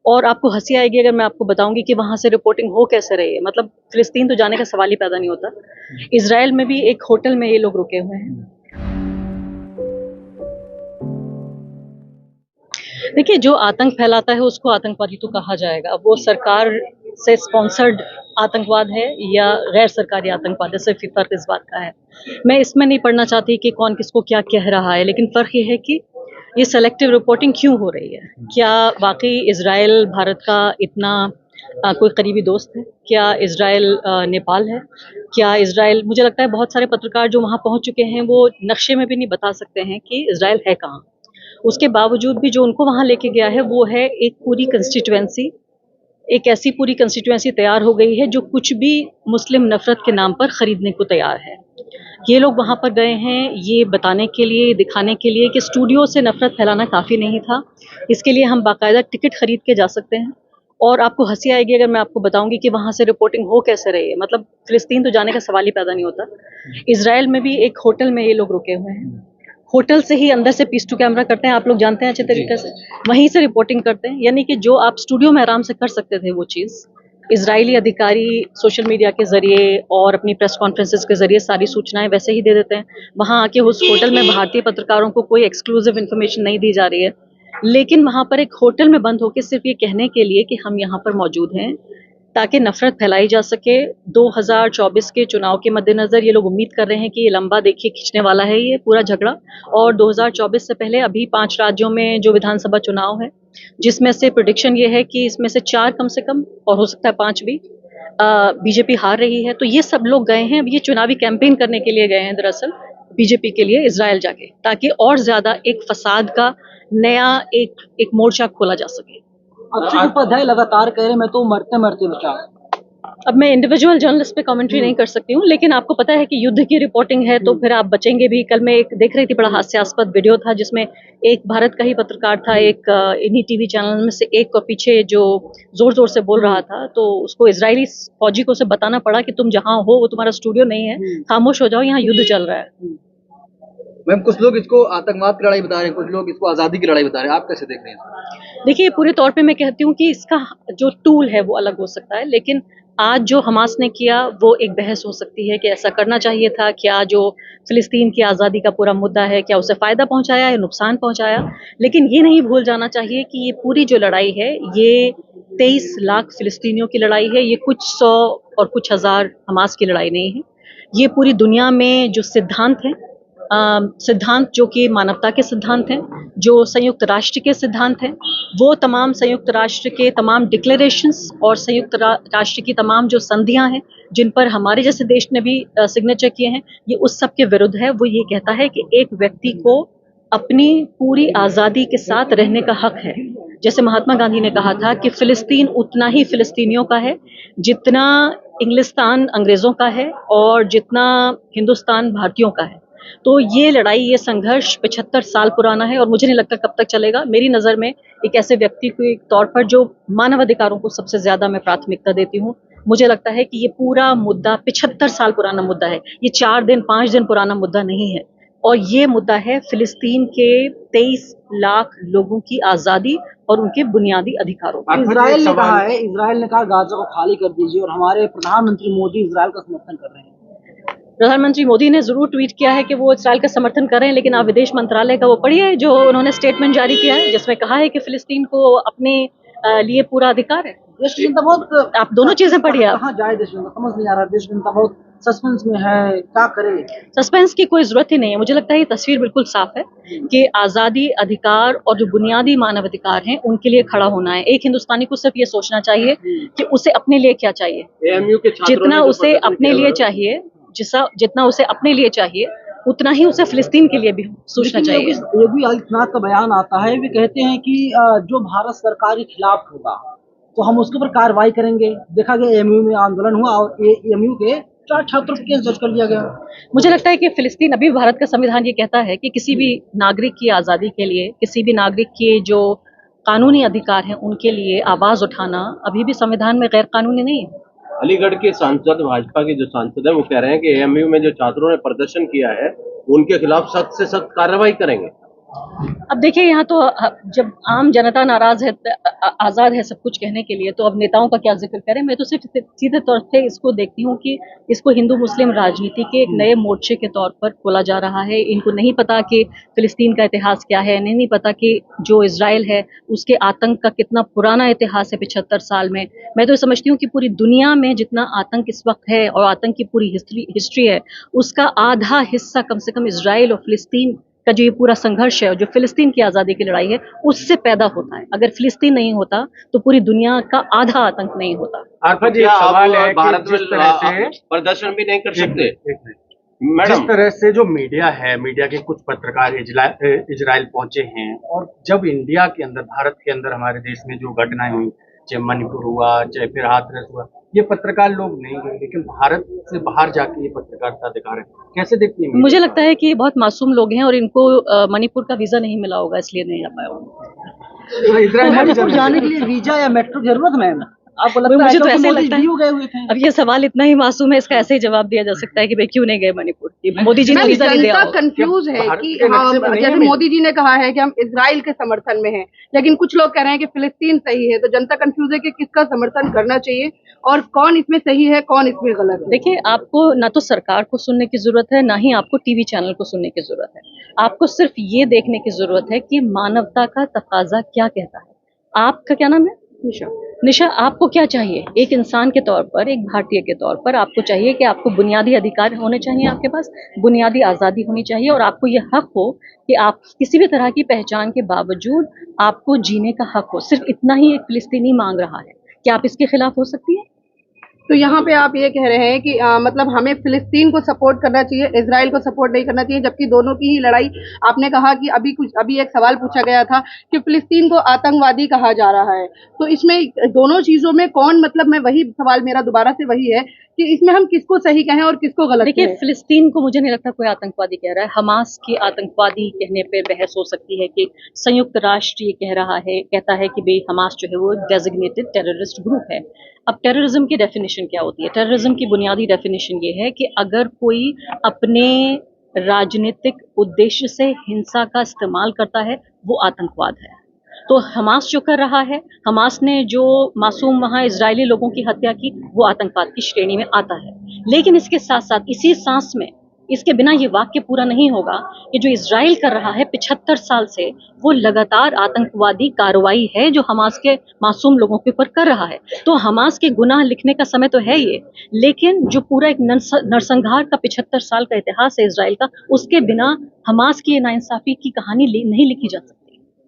और आपको हंसी आएगी अगर मैं आपको बताऊंगी कि वहां से रिपोर्टिंग हो कैसे रही है। मतलब फिलिस्तीन तो जाने का सवाल ही पैदा नहीं होता। इसराइल में भी एक होटल में ये लोग रुके हुए हैं। देखिए, जो आतंक फैलाता है उसको आतंकवादी तो कहा जाएगा। वो सरकार से स्पॉन्सर्ड आतंकवाद है या गैर सरकारी आतंकवाद है, सिर्फ फर्क इस बात का है। मैं इसमें नहीं पढ़ना चाहती कि कौन किसको क्या कह रहा है, लेकिन फर्क ये है कि ये सेलेक्टिव रिपोर्टिंग क्यों हो रही है। क्या वाकई इसराइल भारत का इतना कोई करीबी दोस्त है? क्या इसराइल नेपाल है? क्या इसराइल, मुझे लगता है बहुत सारे पत्रकार जो वहां पहुंच चुके हैं वो नक्शे में भी नहीं बता सकते हैं कि इसराइल है कहाँ। उसके बावजूद भी जो उनको वहां लेके गया है वो है एक पूरी कंस्टिट्यूएंसी। एक ऐसी पूरी कंस्टिट्यूएंसी तैयार हो गई है जो कुछ भी मुस्लिम नफरत के नाम पर खरीदने को तैयार है। ये लोग वहां पर गए हैं ये बताने के लिए, दिखाने के लिए कि स्टूडियो से नफरत फैलाना काफी नहीं था। इसके लिए हम बाकायदा टिकट खरीद के जा सकते हैं। और आपको हंसी आएगी अगर मैं आपको बताऊंगी कि वहां से रिपोर्टिंग हो कैसे रही है। मतलब फिलिस्तीन तो जाने का सवाल ही पैदा नहीं होता। इसराइल में भी एक होटल में ये लोग रुके हुए हैं। होटल से ही अंदर से पीस टू कैमरा करते हैं, आप लोग जानते हैं अच्छे तरीके से। वहीं से रिपोर्टिंग करते हैं, यानी कि जो आप स्टूडियो में आराम से कर सकते थे वो चीज़ इजरायली अधिकारी सोशल मीडिया के जरिए और अपनी प्रेस कॉन्फ्रेंसेस के जरिए सारी सूचनाएं वैसे ही दे देते हैं। वहां आके उस होटल में भारतीय पत्रकारों को कोई एक्सक्लूसिव इन्फॉर्मेशन नहीं दी जा रही है, लेकिन वहां पर एक होटल में बंद होकर सिर्फ ये कहने के लिए कि हम यहाँ पर मौजूद हैं ताकि नफरत फैलाई जा सके। 2024 के चुनाव के मद्देनजर ये लोग उम्मीद कर रहे हैं कि ये लंबा देखिए खींचने वाला है ये पूरा झगड़ा। और 2024 से पहले अभी 5 राज्यों में जो विधानसभा चुनाव है, जिसमें से प्रेडिक्शन ये है कि इसमें से 4 कम से कम और हो सकता है 5 भी बीजेपी हार रही है। तो ये सब लोग गए हैं, अब ये चुनावी कैंपेन करने के लिए गए हैं दरअसल बीजेपी के लिए इसराइल जाके, ताकि और ज्यादा एक फसाद का नया एक मोर्चा खोला जा सके। अक्षय उपाध्याय लगातार कह रहे मैं तो मरते मरते बचा। अब मैं इंडिविजुअल जर्नलिस्ट पे कमेंट्री नहीं कर सकती हूँ, लेकिन आपको पता है कि युद्ध की रिपोर्टिंग है तो फिर आप बचेंगे भी। कल मैं एक देख रही थी, बड़ा हास्यास्पद वीडियो था जिसमें एक भारत का ही पत्रकार था, एक इन्हीं टीवी चैनल में से एक को पीछे जो जोर जोर से बोल रहा था, तो उसको इजरायली फौजी को उसे बताना पड़ा कि तुम जहाँ हो वो तुम्हारा स्टूडियो नहीं है, खामोश हो जाओ, यहाँ युद्ध चल रहा है। मैम, कुछ लोग इसको आतंकवाद की लड़ाई बता रहे हैं, कुछ लोग इसको आजादी की लड़ाई बता रहे हैं, आप कैसे देख रहे हैं? देखिए, पूरे तौर पे मैं कहती हूँ कि इसका जो टूल है वो अलग हो सकता है, लेकिन आज जो हमास ने किया वो एक बहस हो सकती है कि ऐसा करना चाहिए था क्या। जो फिलिस्तीन की आज़ादी का पूरा मुद्दा है, क्या उसे फ़ायदा पहुंचाया या नुकसान पहुंचाया। लेकिन ये नहीं भूल जाना चाहिए कि ये पूरी जो लड़ाई है ये 23 लाख फिलिस्तीनियों की लड़ाई है, ये कुछ 100 और कुछ हज़ार हमास की लड़ाई नहीं है। ये पूरी दुनिया में जो सिद्धांत हैं, सिद्धांत जो कि मानवता के सिद्धांत हैं, जो संयुक्त राष्ट्र के सिद्धांत हैं, वो तमाम संयुक्त राष्ट्र के तमाम डिक्लेरेशंस और संयुक्त राष्ट्र की तमाम जो संधियां हैं जिन पर हमारे जैसे देश ने भी सिग्नेचर किए हैं, ये उस सब के विरुद्ध है। वो ये कहता है कि एक व्यक्ति को अपनी पूरी आज़ादी के साथ रहने का हक है। जैसे महात्मा गांधी ने कहा था कि फिलिस्तीन उतना ही फिलिस्तीनियों का है जितना इंग्लिस्तान अंग्रेज़ों का है और जितना हिंदुस्तान भारतीयों का है। तो ये लड़ाई, ये संघर्ष 75 साल पुराना है और मुझे नहीं लगता कब तक चलेगा। मेरी नज़र में एक ऐसे व्यक्ति के तौर पर जो मानव अधिकारों को सबसे ज़्यादा मैं प्राथमिकता देती हूँ, मुझे लगता है कि ये पूरा मुद्दा 75 साल पुराना मुद्दा है। ये 4 दिन 5 दिन पुराना मुद्दा नहीं है। और ये मुद्दा है फिलिस्तीन के 23 लाख लोगों की आज़ादी और उनके बुनियादी अधिकारों। इजराइल ने कहा गाजा को खाली कर दीजिए, और हमारे प्रधानमंत्री मोदी इजराइल का समर्थन कर रहे हैं। प्रधानमंत्री मोदी ने जरूर ट्वीट किया है कि वो इसराइल का समर्थन कर रहे हैं, लेकिन आप विदेश मंत्रालय का वो पढ़िए जो उन्होंने स्टेटमेंट जारी किया है जिसमें कहा है कि फिलिस्तीन को अपने लिए पूरा अधिकार है। देश की जनता बहुत, आप दोनों चीजें पढ़िए। आप कहाँ जाए, देश की जनता समझ नहीं आ रहा, देश की जनता बहुत सस्पेंस में है, क्या करे। सस्पेंस की कोई जरूरत ही नहीं है। मुझे लगता है ये तस्वीर बिल्कुल साफ है कि आज़ादी, अधिकार और जो बुनियादी मानव अधिकार हैं उनके लिए खड़ा होना है। एक हिंदुस्तानी को सिर्फ ये सोचना चाहिए कि उसे अपने लिए क्या चाहिए, जितना उसे अपने लिए चाहिए, जितना उसे अपने लिए चाहिए उतना ही उसे फिलिस्तीन के लिए भी सोचना चाहिए। योगी आदित्यनाथ का बयान आता है, वे कहते हैं कि जो भारत सरकार के खिलाफ होगा तो हम उसके ऊपर कार्रवाई करेंगे। देखा गया एएमयू में आंदोलन हुआ और एएमयू के 4 छात्रों पर केस दर्ज कर लिया गया। मुझे लगता है कि फिलिस्तीन, अभी भारत का संविधान ये कहता है कि किसी भी नागरिक की आज़ादी के लिए, किसी भी नागरिक के जो कानूनी अधिकार हैं उनके लिए आवाज़ उठाना अभी भी संविधान में गैर कानूनी नहीं है। अलीगढ़ के सांसद, भाजपा के जो सांसद है, वो कह रहे हैं कि एएमयू में जो छात्रों ने प्रदर्शन किया है उनके खिलाफ सख्त से सख्त कार्रवाई करेंगे। अब देखिए यहाँ तो जब आम जनता नाराज है आजाद है सब कुछ कहने के लिए, तो अब नेताओं का क्या जिक्र करें। मैं तो सिर्फ सीधे तौर पे इसको देखती हूँ कि इसको हिंदू मुस्लिम राजनीति के एक नए मोर्चे के तौर पर खोला जा रहा है। इनको नहीं पता कि फिलिस्तीन का इतिहास क्या है, नहीं पता कि जो इजराइल है उसके आतंक का कितना पुराना इतिहास है 75 साल में। मैं तो समझती हूँ कि पूरी दुनिया में जितना आतंक इस वक्त है और आतंक की पूरी हिस्ट्री है, उसका आधा हिस्सा कम से कम इजराइल और फिलिस्तीन का जो ये पूरा संघर्ष है, जो फिलिस्तीन की आज़ादी की लड़ाई है, उससे पैदा होता है। अगर फिलिस्तीन नहीं होता तो पूरी दुनिया का आधा आतंक नहीं होता। आरफा जी, क्या सवाल आप है भारत कि में जिस तरह से प्रदर्शन भी नहीं कर सकते? जिस मैडम, तरह से जो मीडिया है, मीडिया के कुछ पत्रकार इजराइल पहुंचे हैं, और जब इंडिया के अंदर, भारत के अंदर, हमारे देश में जो घटनाएं हुई, चाहे मणिपुर हुआ, चाहे फिर हाथरस हुआ, ये पत्रकार लोग नहीं गए, लेकिन भारत से बाहर जाके ये पत्रकारिता दिखा रहे हैं। कैसे देखती हैं? मुझे लगता है कि ये बहुत मासूम लोग हैं और इनको मणिपुर का वीजा नहीं मिला होगा, इसलिए नहीं आ पाया होगा। इजराइल मणिपुर जाने के लिए वीजा या मेट्रो की जरूरत मैम आपको लगता है? मुझे तो क्योंकि ऐसे मोदी लगता है। जी गए हुए थे। अब ये सवाल इतना ही मासूम है, इसका ऐसे ही जवाब दिया जा सकता है कि भाई क्यों नहीं गए मणिपुर। मोदी जी ने वीजा नहीं दिया जनता होगा। कंफ्यूज है भारत कि के नक्शे हम, में नहीं जैसे है। मोदी जी ने कहा है कि हम इजराइल के समर्थन में हैं, लेकिन कुछ लोग कह रहे हैं कि फिलिस्तीन सही है। तो जनता कंफ्यूज है कि किसका समर्थन करना चाहिए और कौन इसमें सही है, कौन इसमें गलत है। देखिए, आपको ना तो सरकार को सुनने की जरूरत है, ना ही आपको टीवी चैनल को सुनने की जरूरत है। आपको सिर्फ ये देखने की जरूरत है कि मानवता का तकाजा क्या कहता है। आपका क्या नाम है? निशा, आपको क्या चाहिए? एक इंसान के तौर पर, एक भारतीय के तौर पर आपको चाहिए कि आपको बुनियादी अधिकार होने चाहिए, आपके पास बुनियादी आज़ादी होनी चाहिए और आपको ये हक हो कि आप किसी भी तरह की पहचान के बावजूद आपको जीने का हक हो। सिर्फ इतना ही एक फिलिस्तीनी मांग रहा है। क्या आप इसके खिलाफ हो सकती है? तो यहाँ पे आप ये कह रहे हैं कि मतलब हमें फिलिस्तीन को सपोर्ट करना चाहिए, इजराइल को सपोर्ट नहीं करना चाहिए, जबकि दोनों की ही लड़ाई। आपने कहा कि अभी एक सवाल पूछा गया था कि फिलिस्तीन को आतंकवादी कहा जा रहा है। तो इसमें दोनों चीजों में कौन, मतलब मैं वही सवाल मेरा दोबारा से वही है कि इसमें हम किसको सही कहें और किसको गलत देखिए, कहें? फिलिस्तीन को मुझे नहीं लगता कोई आतंकवादी कह रहा है। हमास की आतंकवादी कहने पे बहस हो सकती है कि संयुक्त राष्ट्र ये कह रहा है, कहता है कि भाई हमास जो है वो डेजिग्नेटेड टेररिस्ट ग्रुप है। अब टेररिज्म की डेफिनेशन क्या होती है? टेररिज्म की बुनियादी डेफिनेशन ये है कि अगर कोई अपने राजनीतिक उद्देश्य से हिंसा का इस्तेमाल करता है, वो आतंकवाद है। तो हमास जो कर रहा है, हमास ने जो मासूम वहाँ इजरायली लोगों की हत्या की, वो आतंकवाद की श्रेणी में आता है। लेकिन इसके साथ साथ इसी सांस में, इसके बिना ये वाक्य पूरा नहीं होगा कि जो इजराइल कर रहा है 75 साल से, वो लगातार आतंकवादी कार्रवाई है जो हमास के मासूम लोगों के ऊपर कर रहा है। तो हमास के गुनाह लिखने का समय तो है ये, लेकिन जो पूरा एक नरसंहार का 75 साल का इतिहास है इजराइल का, उसके बिना हमास की नाइंसाफी की कहानी नहीं लिखी जा सकती।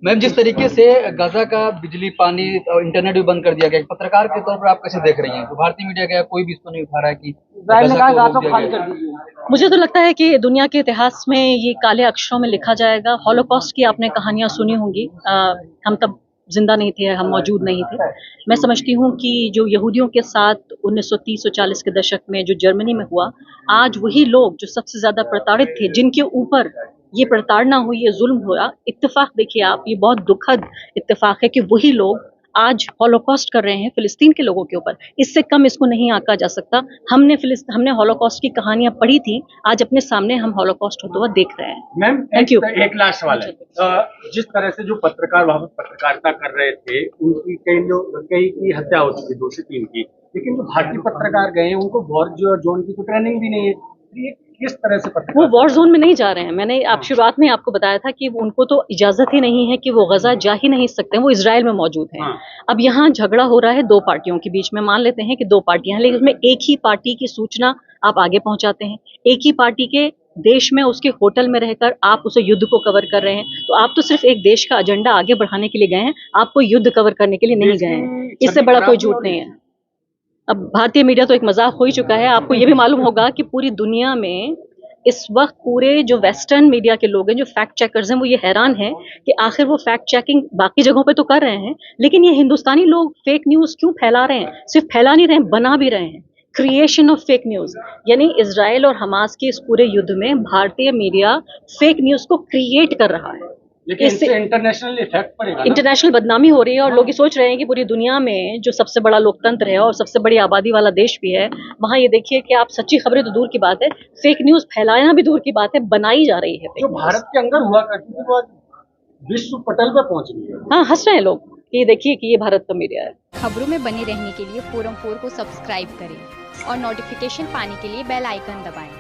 मैम, जिस तरीके से गाजा का बिजली, पानी और इंटरनेट भी बंद कर दिया गया, पत्रकार के तौर पर आप कैसे देख रही हैं? तो भारतीय मीडिया का कोई भी इसको नहीं उठा रहा है कि इजराइल ने कहा गाजा गाजा को खाली रोक दिया कर गया है। दीजिए। मुझे तो लगता है कि दुनिया के इतिहास में ये काले अक्षरों में लिखा जाएगा। हॉलोकॉस्ट की आपने कहानियां सुनी होंगी। हम तब जिंदा नहीं थे, हम मौजूद नहीं थे। मैं समझती हूँ कि जो यहूदियों के साथ 1930 और 40 के दशक में जो जर्मनी में हुआ, आज वही लोग जो सबसे ज्यादा प्रताड़ित थे, जिनके ऊपर ये प्रताड़ना हुई, ये जुल्म हुआ, इत्तेफाक देखिए आप, ये बहुत दुखद इत्तेफाक है कि वही लोग आज हॉलोकॉस्ट कर रहे हैं फिलिस्तीन के लोगों के ऊपर। इससे कम इसको नहीं आंका जा सकता। हमने हॉलोकॉस्ट की कहानियां पढ़ी थी, आज अपने सामने हम हॉलोकॉस्ट होता हुआ देख रहे हैं। Ma'am, Thank you. एक लास्ट सवाल है। जिस तरह से जो पत्रकार वहां पर पत्रकारिता कर रहे थे, उनकी कई की हत्या हो चुकी, 2 से 3 की, लेकिन जो भारतीय पत्रकार गए हैं उनको वॉर जोन की तो ट्रेनिंग भी नहीं है। ये किस तरह से वो पत्रकार? वॉर जोन में नहीं जा रहे हैं। मैंने आप शुरुआत में आपको बताया था कि उनको तो इजाजत ही नहीं है कि वो गजा जा ही नहीं सकते, वो इजराइल में मौजूद हैं। हाँ। अब यहाँ झगड़ा हो रहा है 2 पार्टियों के बीच में। मान लेते हैं कि 2 पार्टियां हैं, लेकिन उसमें एक ही पार्टी की सूचना आप आगे पहुंचाते हैं, एक ही पार्टी के देश में उसके होटल में रहकर आप उसे युद्ध को कवर कर रहे हैं। तो आप तो सिर्फ एक देश का एजेंडा आगे बढ़ाने के लिए गए हैं, आपको युद्ध कवर करने के लिए नहीं गए हैं। इससे बड़ा कोई झूठ नहीं है। अब भारतीय मीडिया तो एक मजाक हो ही चुका है। आपको ये भी मालूम होगा कि पूरी दुनिया में इस वक्त पूरे जो वेस्टर्न मीडिया के लोग हैं, जो फैक्ट चेकर्स हैं, वो ये हैरान हैं कि आखिर वो फैक्ट चेकिंग बाकी जगहों पे तो कर रहे हैं, लेकिन ये हिंदुस्तानी लोग फेक न्यूज़ क्यों फैला रहे हैं? सिर्फ फैला नहीं रहे हैं, बना भी रहे हैं। क्रिएशन ऑफ फेक न्यूज़, यानी इजराइल और हमास के इस पूरे युद्ध में भारतीय मीडिया फेक न्यूज़ को क्रिएट कर रहा है। लेकिन इससे इंटरनेशनल इफेक्ट पड़ेगा ना? इंटरनेशनल बदनामी हो रही है और लोग ये सोच रहे हैं कि पूरी दुनिया में जो सबसे बड़ा लोकतंत्र है और सबसे बड़ी आबादी वाला देश भी है, वहाँ ये देखिए कि आप सच्ची खबरें तो दूर की बात है, फेक न्यूज़ फैलाना भी दूर की बात है, बनाई जा रही है। जो भारत के अंदर हुआ करती थी वो विश्व पटल पे पहुंच गई है। हाँ, हंस रहे हैं लोग कि देखिए कि ये भारत का मीडिया है। खबरों में बने रहने के लिए फोरम 4 को सब्सक्राइब करें और नोटिफिकेशन पाने के लिए बेल आइकन दबाएं।